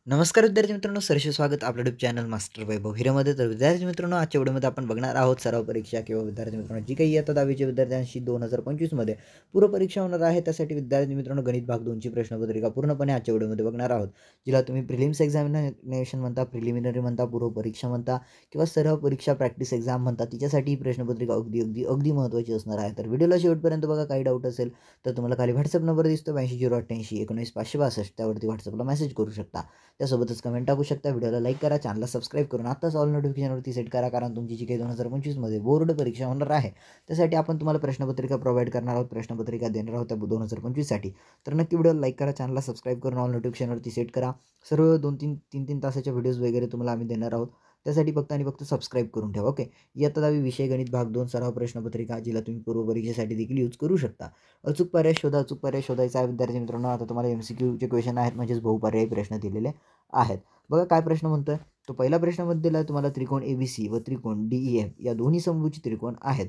नमस्कार विद्यार्थी मित्रांनो, सहर्ष स्वागत आपल्या यूट्यूब चॅनल मास्टर वैभव हिरेमध्ये. तर विद्यार्थी मित्रांनो, आजच्या व्हिडिओमध्ये आपण बघणार आहोत सराव परीक्षा किंवा विद्यार्थी मित्रांनो जी काही इयत्ता 10वीच्या विद्यार्थ्यांशी 2025 मध्ये पूर्वपरीक्षा होणार आहे. त्यासाठी विद्यार्थी मित्रांनो गणित भाग 2 ची प्रश्नपत्रिका पूर्णपणे आजच्या व्हिडिओमध्ये बघणार आहोत. जिला तुम्ही प्रिलिम्स एक्झामिनेशन म्हणता, प्रिलिमिनरी म्हणता, पूर्वपरीक्षा म्हणता किंवा सराव परीक्षा प्रॅक्टिस एक्झाम म्हणता, तिच्यासाठी ही प्रश्नपत्रिका अगदी अगदी अगदी महत्त्वाची असणार आहे. तर व्हिडिओला शेवटपर्यंत बघा. काही डाऊट असेल तर तुम्हाला खाली व्हॉट्सअप नंबर दिसतो 8208819562 त्यावरती व्हॉट्सअपला मेसेज करू शकता. त्यासोबतच कमेंट टाकू शकता. व्हिडिओला लाईक करा, चॅनलला सबस्क्राईब करून आत्ताच ऑल नोटिफिकेशनवरती सेट करा, कारण तुमची जी काही 2025 मध्ये बोर्ड परीक्षा होणार आहे त्यासाठी आपण तुम्हाला प्रश्नपत्रिका प्रोव्हाइड करणार आहोत, प्रश्नपत्रिका देणार आहोत त्या 2025 साठी. तर नक्की व्हिडिओला लाईक करा, चॅनलला सबस्क्राईब करून ऑल नोटिफिकेशनवरती सेट करा. सर्व 2-3 तासाच्या व्हिडिओज वगैरे तुम्हाला आम्ही देणार आहोत. त्यासाठी फक्त आणि फक्त सबस्क्राईब करून ठेवा. ओके. इयत्ता 10वी विषय गणित भाग 2 सराव प्रश्नपत्रिका, जिला तुम्ही पूर्व परीक्षेसाठी देखील यूज करू शकता. अचूक पर्याय शोधा. अचूक पर्याय शोधायचा आहे विद्यार्थी मित्रांनो. आता तुम्हाला MCQचे क्वेश्चन आहेत, म्हणजेच बहुपर्यायी प्रश्न दिलेले आहेत. बघा काय प्रश्न म्हणतोय. तो पहिला प्रश्नामध्ये दिला आहे तुम्हाला, त्रिकोण ABC व त्रिकोण DEF या दोन्ही समभुज त्रिकोण आहेत.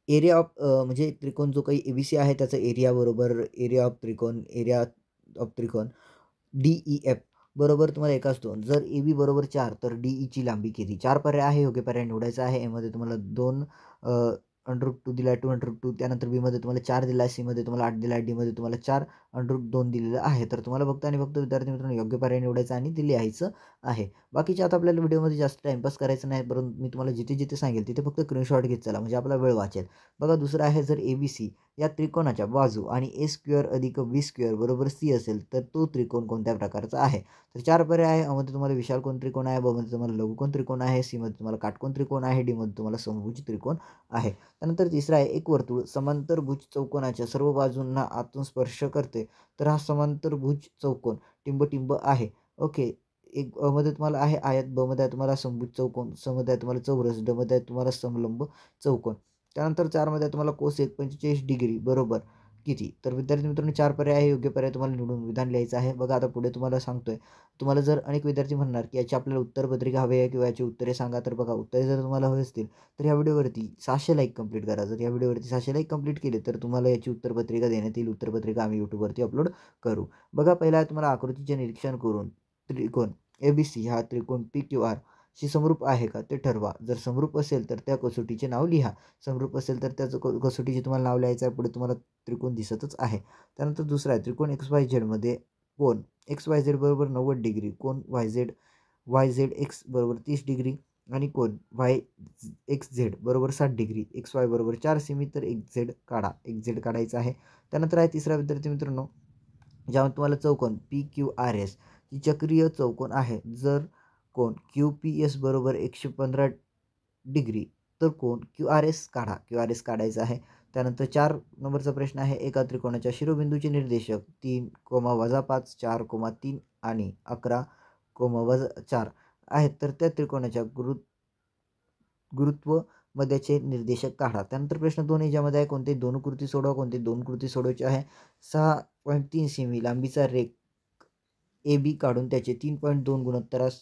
एरिया ऑफ म्हणजे त्रिकोण जो काही ABC आहे त्याचा एरिया बरोबर एरिया ऑफ त्रिकोण DEF बरोबर तुम्हाला एकाच 2. जर AB बरोबर 4 तर DE ची लांबी किती? 4 पर्याय आहे, योग्य पर्याय निवडायचा आहे. यामध्ये तुम्हाला 2 √2 दिला आहे, 2√2. त्यानंतर बीमध्ये तुम्हाला 4 दिला आहे, सीमध्ये तुम्हाला 8 दिला आहे, डीमध्ये तुम्हाला 4 √2 दिलेलं आहे. तर तुम्हाला फक्त आणि फक्त विद्यार्थी मित्रांनो योग्य पर्याय निवडायचा आणि ते लिहायचं आहे. बाकीचे आता आपल्याला व्हिडिओमध्ये जास्त टाइमपास करायचं नाही, परंतु मी तुम्हाला जिथे जिथे सांगेल तिथे फक्त स्क्रीनशॉट घेत चला, म्हणजे आपला वेळ वाचेल. बघा दुसरं आहे, जर ABC या त्रिकोणाच्या बाजू आणि A² अधिक B² बरोबर C असेल तर तो त्रिकोण कोणत्या प्रकारचा आहे? तर 4 पर्याय आहे. मध्ये तुम्हाला विशालकोन त्रिकोण आहे, मध्ये तुम्हाला लघुकोन त्रिकोण आहे, सीमध्ये तुम्हाला काटकोन त्रिकोण आहे, डीमध्ये तुम्हाला समभुज त्रिकोण आहे. त्यानंतर तिसरा आहे, एक वर्तुळ समांतरभुज चौकोनाच्या सर्व बाजूंना आतून स्पर्श करते तर हा समांतरभुज चौकोन टिंब आहे. ओके. एक मध्ये तुम्हाला आहे आयत, मध्ये आहे तुम्हाला समभुज चौकोन, मध्ये आहे तुम्हाला चौरस, मध्ये आहे तुम्हाला समलंब चौकोन. त्यानंतर 4 मध्ये तुम्हाला कोसेक 45 डिग्री बरोबर किती? तर विद्यार्थी मित्रांनो 4 पर्याय आहे, योग्य पर्याय तुम्हाला निवडून विधान लिहायचं आहे. बघा आता पुढे तुम्हाला सांगतोय. तुम्हाला जर अनेक विद्यार्थी म्हणणार की याची आपल्याला उत्तरपत्रिका हवी आहे किंवा याची उत्तरे सांगा, तर बघा उत्तरे जर तुम्हाला हवी असतील तर या व्हिडिओवरती 600 लाईक कंप्लीट करा. जर या व्हिडिओवरती 600 लाईक कंप्लीट केले तर तुम्हाला याची उत्तरपत्रिका देण्यात येईल. उत्तरपत्रिका आम्ही यूट्यूबवरती अपलोड करू. बघा पहिला तुम्हाला आकृतीचे निरीक्षण करून त्रिकोण ABC हा त्रिकोण PQR शी समरूप आहे का ते ठरवा. जर समरूप असेल तर त्या कसोटीचे नाव लिहा. समरूप असेल तर त्याचं कसोटीचे तुम्हाला नाव लिहायचं आहे. पुढे तुम्हाला त्रिकोण दिसतच आहे. त्यानंतर दुसरा आहे, त्रिकोण XYZ मध्ये कोण XYZ बरोबर 90 डिग्री, कोण YZX बरोबर 30 डिग्री आणि कोण YXZ बरोबर 60 डिग्री, XY बरोबर 4 सेमी, तर XZ काढायचा आहे. त्यानंतर आहे तिसरा विद्यार्थी मित्रांनो, ज्यामध्ये तुम्हाला चौकोन PQRS ही चक्रीय चौकोन आहे. जर कोण QPS बरोबर 115 डिग्री तर कोण QRS काढायचा आहे. त्यानंतर 4 नंबरचा प्रश्न आहे, एका त्रिकोणाच्या शिरोबिंदूचे निर्देशक 3, -5, 4, 3 आणि 11, -4 आहेत. तर त्या त्रिकोणाच्या गुरुत्व मध्याचे निर्देशक काढा. त्यानंतर प्रश्न 2 आहे, ज्यामध्ये आहे कोणते दोन कृती सोडवा. कोणते दोन कृती सोडवायची आहे? 6.3 सेमी लांबीचा रेख AB काढून त्याचे 3.2 गुणोत्तरास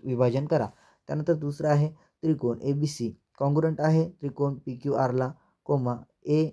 विभाजन करा. त्यानंतर दुसरा आहे, त्रिकोण ABC कॉन्ग्रुएंट आहे त्रिकोण PQRला, ए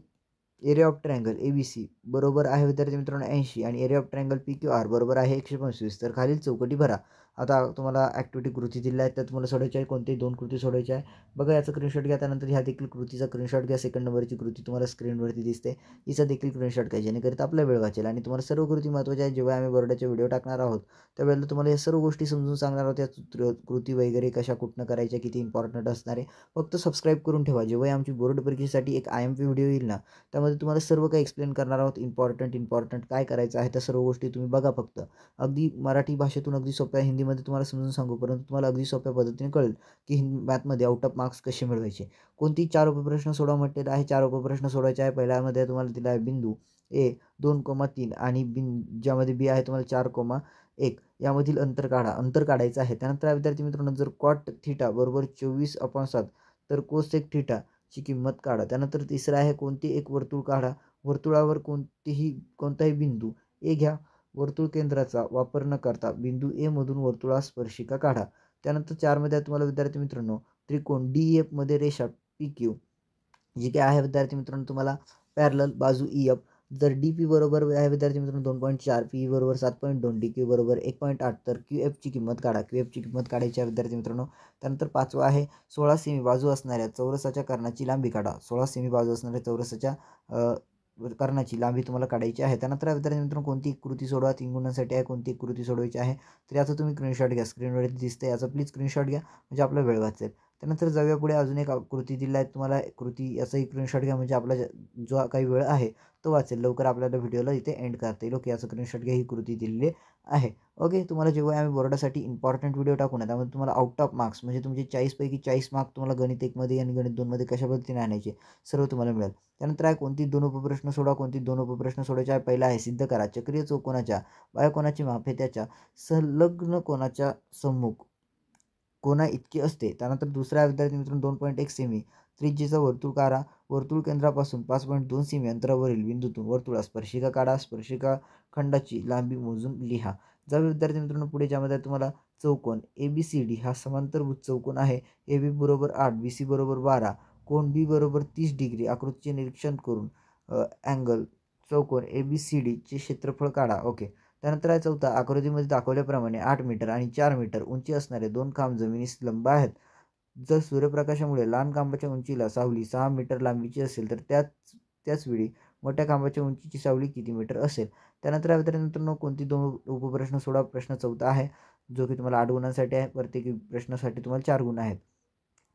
एरिया ऑफ ट्रायंगल ABC बरोबर आहे विद्यार्थी मित्रांनो 80 आणि एरिया ऑफ ट्रायंगल PQR बरोबर आहे 125. तर खालील चौकटी भरा. आता तुम्हाला ॲक्टिव्हिटी कृती दिल्या आहेत, त्या तुम्हाला सोडवायच्या आहे. कोणतेही 2 कृती सोडवायच्या आहे. बघा याचा स्क्रीनशॉट घ्या. त्यानंतर ह्या देखील कृतीचा स्क्रीनशॉट घ्या. सेकंड नंबरची कृती तुम्हाला स्क्रीनवरती दिसते, हिचा देखील स्क्रीनशॉट घ्या, जेणेकरून आपला वेळ वाचेल. आणि तुम्हाला सर्व कृती महत्त्वाच्या आहेत. जेव्हा आम्ही बोर्डाचे व्हिडिओ टाकणार आहोत त्यावेळेला तुम्हाला या सर्व गोष्टी समजून सांगणार आहोत. या कृती वगैरे कशा कुठनं करायच्या, किती इम्पॉर्टंट असणार आहे. फक्त सबस्क्राईब करून ठेवा. जेव्हा आमची बोर्ड परीक्षेसाठी एक IMP व्हिडिओ येईल ना, त्यामध्ये तुम्हाला सर्व काही एक्सप्लेन करणार आहोत. इम्पॉर्टंट काय करायचं आहे त्या सर्व गोष्टी तुम्ही बघा. फक्त अगदी मराठी भाषेतून अगदी सोप्या हिंदीमध्ये तुम्हाला समजून सांगू, परंतु तुम्हाला अगदी सोप्या पद्धतीने कळेल की मॅथमध्ये आउट ऑफ मार्क्स कसे मिळवायचे. कोणती 4 उपप्रश्न सोडवा म्हटलेलं आहे. 4 उपप्रश्न सोडवायचे आहे. पहिल्यामध्ये तुम्हाला दिला आहे बिंदू A 2,3 आणि ज्यामध्ये B आहे तुम्हाला 4,1 यामधील अंतर काढायचं आहे. त्यानंतर विद्यार्थी मित्रांनो, जर कॉट थीटा बरोबर 24/7 तर कोसेक थीटा ची किंमत काढा. त्यानंतर तिसरं आहे, कोणते एक वर्तुळ काढा. वर्तुळावर कोणताही बिंदू A घ्या. वर्तुळ केंद्राचा वापर न करता बिंदू A मधून वर्तुळास स्पर्शिका काढा. त्यानंतर 4 मध्ये तुम्हाला विद्यार्थी मित्रांनो, त्रिकोण DEF मध्ये रेषा PQ जी काय आहे विद्यार्थी मित्रांनो तुम्हाला पॅरलल बाजू EF जर डी पी बरोबर आहे विद्यार्थी मित्रांनो 2.4, पी बरोबर 7.2, डी क्यू बरोबर 1.8, तर क्यू एफची किंमत काढा. क्यू एफची किंमत काढायची आहे विद्यार्थी मित्रांनो. त्यानंतर 5वा आहे 16 सेमी बाजू असणाऱ्या चौरसाच्या कर्णाची लांबी काढा. 16 सेमी बाजू असणाऱ्या चौरसाच्या कर्णाची लांबी तुम्हाला काढायची आहे. त्यानंतर विद्यार्थी मित्रांनो कोणती कृती सोडवा, 3 गुणांसाठी आहे, कोणती कृती सोडवायची आहे. तर याचा तुम्ही स्क्रीनशॉट घ्या. स्क्रीनवरती दिसते याचा प्लीज स्क्रीनशॉट घ्या म्हणजे आपला वेळ वाचेल. त्यानंतर जाऊया पुढे, अजून एक कृती दिला आहे तुम्हाला, कृती याचाही स्क्रीनशॉट घ्या म्हणजे आपला जो काही वेळ आहे तो वाचेल. लवकर आपल्याला व्हिडिओला इथे एंड करता येईल. ओके, याचा स्क्रीनशॉट घ्या, ही कृती दिलेली आहे. ओके, तुम्हाला जेव्हा आम्ही बोर्डासाठी इम्पॉर्टंट व्हिडिओ टाकू ना, त्यामध्ये तुम्हाला आउट ऑफ मार्क्स म्हणजे तुमचे 40 पैकी 40 मार्क तुम्हाला गणित 1 आणि गणित 2 कशा पद्धतीने आणायचे सर्व तुम्हाला मिळेल. त्यानंतर आहे कोणती 2 उपप्रश्न सोडवा, कोणती 2 उपप्रश्न सोडायचे आहे. पहिला आहे सिद्ध करा चक्रीय चौकोनाच्या बाह्यकोनाची माप हे त्याच्या संलग्न कोनाच्या सम्मुख कोना इतकी असते. त्यानंतर दुसरा आहे विद्यार्थी मित्रांनो 2.1 सेमी त्रिज्येचा वर्तुळ काढा. वर्तुळ केंद्रापासून 5.2 सेमी अंतरावरील बिंदूतून वर्तुळास स्पर्शिका काढा. स्पर्शिका खंडाची लांबी मोजून लिहा. जर विद्यार्थी मित्रांनो पुढे ज्यामध्ये तुम्हाला चौकोन ABCD हा समांतरभुज चौकोन आहे. AB बरोबर 8, BC बरोबर 12, कोन B बरोबर 30 डिग्री आकृतीचे निरीक्षण करून अँगल चौकोन ABCD चे क्षेत्रफळ काढा. ओके, त्यानंतर आहे चौथा, आकृतीमध्ये दाखवल्याप्रमाणे 8 मीटर आणि 4 मीटर उंची असणारे 2 खांब जमिनीस लंब आहेत. जर सूर्यप्रकाशामुळे लहान खांबाच्या उंचीला सावली 6 मीटर लांबीची असेल तर त्याच वेळी मोठ्या खांबाच्या उंचीची सावली किती मीटर असेल. त्यानंतर मित्रांनो कोणती 2 उपप्रश्न सोडा. प्रश्न चौथा आहे जो की तुम्हाला 8 गुणांसाठी आहे. प्रत्येक प्रश्नासाठी तुम्हाला 4 गुण आहेत.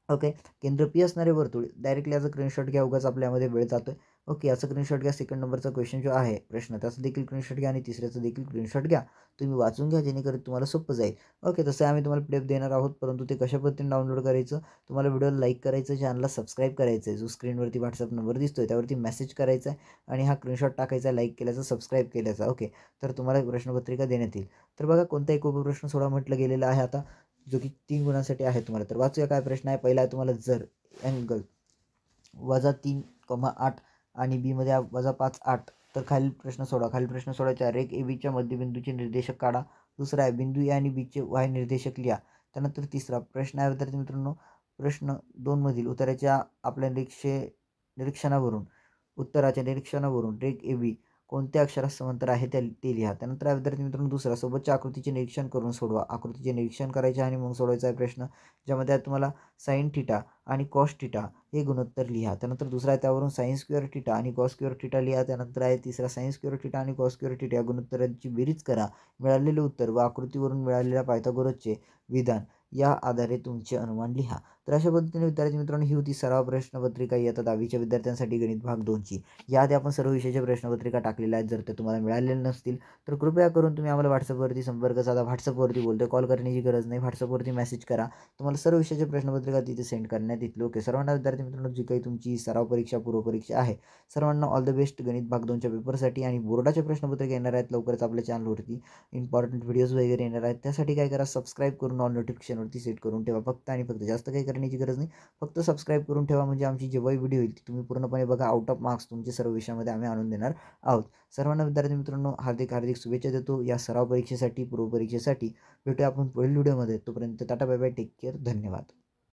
ओके, केंद्र पी असणारे वर्तुळ डायरेक्टली याचा स्क्रीनशॉट घ्या, उगाच आपल्यामध्ये वेळ जातोय. ओके, याचा स्क्रीनशॉट घ्या. सेकंड नंबरचा क्वेश्चन जो आहे प्रश्न त्याचा देखील स्क्रीनशॉट घ्या आणि तिसऱ्याचा देखील स्क्रीनशॉट घ्या. तुम्ही वाचून घ्या जेणेकरून तुम्हाला सोपं जाईल. ओके, तसं आम्ही तुम्हाला PDF देणार आहोत, परंतु ते कशा पद्धतीने डाउनलोड करायचं, तुम्हाला व्हिडिओला लाईक करायचं, चॅनलला सबस्क्राईब करायचं आहे, जो स्क्रीनवरती WhatsApp नंबर दिसतोय त्यावरती मेसेज करायचा आहे आणि हा स्क्रीनशॉट टाकायचा, लाईक केल्याचा, सबस्क्राईब केल्याचा. ओके, तर तुम्हाला प्रश्नपत्रिका देण्यात येईल. तर बघा कोणता एक उपप्रश्न सोडा म्हटलं गेलेलं आहे आता, जो की 3 गुणांसाठी आहे तुम्हाला. तर वाचूया काय प्रश्न आहे. पहिला आहे तुम्हाला, जर अँगल -3,8 आणि बीमध्ये -5,8 तर खालील प्रश्न सोडवा. खालील प्रश्न सोडवायचा. रेख ABच्या मध्यबिंदूचे निर्देशक काढा. दुसरा आहे बिंदू A आणि Bचे Y निर्देशक लिहा. त्यानंतर तिसरा प्रश्न आहे विद्यार्थी मित्रांनो, प्रश्न 2 मधील उत्तराच्या आपल्या निरीक्षणावरून रेख AB कोणत्या अक्षरास समांतर आहे ते लिहा. त्यानंतर विद्यार्थी मित्रांनो दुसरा, सोबतच्या आकृतीचे निरीक्षण करून सोडवा. आकृतीचे निरीक्षण करायचे आणि मग सोडवायचा आहे प्रश्न, ज्यामध्ये तुम्हाला sin θ आणि cos θ हे गुणोत्तर लिहा. त्यानंतर दुसरा आहे त्यावरून sin स्क्वेअर θ आणि cos स्क्वेअर θ लिहा. त्यानंतर आहे तिसरा, sin स्क्वेअर θ आणि cos स्क्वेअर θ या गुणोत्तरांची बेरीज करा. मिळालेले उत्तर व आकृतीवरून मिळालेल्या पायथागोरसचे विधान या आधारे तुमचे अनुमान लिहा. तर अशा पद्धतीने विद्यार्थी मित्रांनो ही होती सराव प्रश्नपत्रिका इयत्ता 10वीच्या विद्यार्थ्यांसाठी गणित भाग 2ची. याआधी आपण सर्व विषयाच्या प्रश्नपत्रिका टाकलेल्या आहेत. जर ते तुम्हाला मिळालेले नसतील तर कृपया करून तुम्ही आम्हाला WhatsAppवरती संपर्क साधा. WhatsAppवरती बोलतोय, कॉल करण्याची गरज नाही, WhatsAppवरती मेसेज करा. तुम्हाला सर्व विषयाच्या प्रश्नपत्रिका तिथे सेंड करण्यात येतील. ओके, सर्वांना विद्यार्थी मित्रांनो जी काही तुमची सराव परीक्षा, पूर्वपरीक्षा आहे, सर्वांना ऑल द बेस्ट गणित भाग 2च्या पेपरसाठी. आणि बोर्डाच्या प्रश्नपत्रिका येणार आहेत लवकरच आपल्या चॅनलवरती, इम्पॉर्टंट व्हिडिओज वगैरे येणार आहेत. त्यासाठी काय करा, सबस्क्राईब करून ऑल नोटिफिकेशनवरती सेट करून ठेवा फक्त आणि फक्त. जास्त काही करण्याची गरज नाही, फक्त सबस्क्राईब करून ठेवा म्हणजे आमची जेव्हाही व्हिडिओ येईल ती तुम्ही पूर्णपणे बघा. आउट ऑफ मार्क्स तुमचे सर्व विषयामध्ये आम्ही आणून देणार आहोत. सर्वांना विद्यार्थी मित्रांनो हार्दिक शुभेच्छा देतो या सराव परीक्षेसाठी, पूर्वपरीक्षेसाठी. भेटूया आपण पुढील व्हिडिओमध्ये. तोपर्यंत tata, bye bye, take care, धन्यवाद.